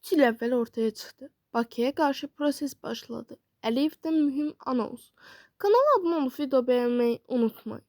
3 il əvvəl ortaya çıxdı. Bakıya qarşı proses başladı. Əliyevdən mühüm anons. Kanal abunə olub video bəyənməyi unutmayın.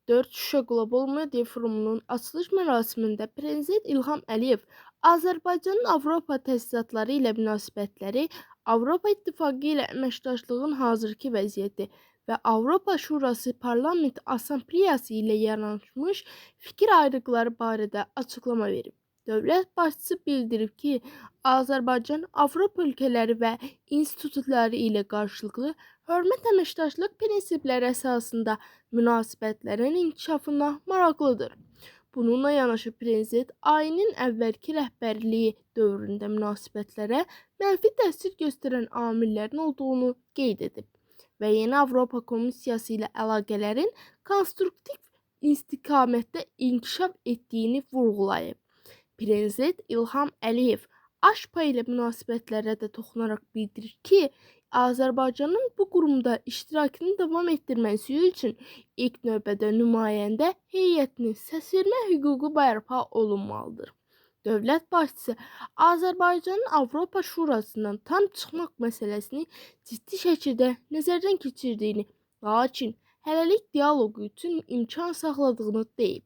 4 Şuşa Qlobal Media Forumunun açılış mərasimində Prezident İlham Əliyev Azərbaycanın Avropa təsisatları ilə münasibətləri, Avropa İttifaqı ilə əməkdaşlığın hazırki vəziyyəti və Avropa Şurası Parlament Assambleyası ilə yaranmış fikir ayrılıqları barədə açıqlama verib. Dövlət başçısı bildirib ki, Azərbaycan Avropa ölkələri və institutları ilə qarşılıqlı hörmət əməkdaşlıq prinsipləri əsasında münasibətlərin inkişafına maraqlıdır. Bununla yanaşı Prezident ayının əvvəlki rəhbərliyi dövründə münasibətlərə mənfi təsir göstərən amillərin olduğunu qeyd edib və yeni Avropa Komissiyası ilə əlaqələrin konstruktiv istiqamətdə inkişaf etdiyini vurğulayıb. Prezident İlham Əliyev AŞPA ilə münasibətlərə də toxunaraq bildirir ki, Azərbaycanın bu qurumda iştirakını davam etdirməsi üçün ilk növbədə nümayəndə heyətinin səsvermə hüququ bərpa olunmalıdır. Dövlət başçısı Azərbaycanın Avropa Şurasından tam çıxmaq məsələsini ciddi şəkildə nəzərdən keçirdiyini, lakin hələlik dialoqu üçün imkan saxladığını deyib.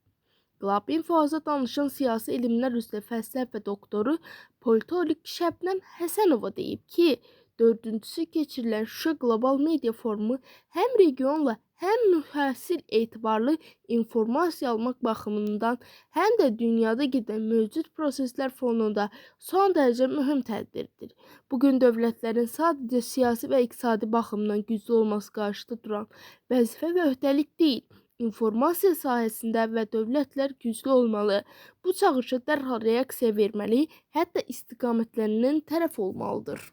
Qlab.info-za danışan siyasi elmlər üzrə fəlsəfə doktoru politolog Şəbnəm Həsənova deyib ki, 4-cüsü keçirilən Şuşa Qlobal Media Forumu həm regionla, həm mühəssil etibarlı informasiya almaq baxımından, həm də dünyada gedən mövcud proseslər fonunda son dərəcə mühüm tədbirdir. Bugün dövlətlərin sadəcə siyasi və iqtisadi baxımdan güclü olması qarşıda duran vəzifə və öhdəlik deyil. İnformasiya sahəsində və dövlətlər güclü olmalı. Bu çağırışa dərhal reaksiya verməli, hətta istiqamətlənən tərəf olmalıdır.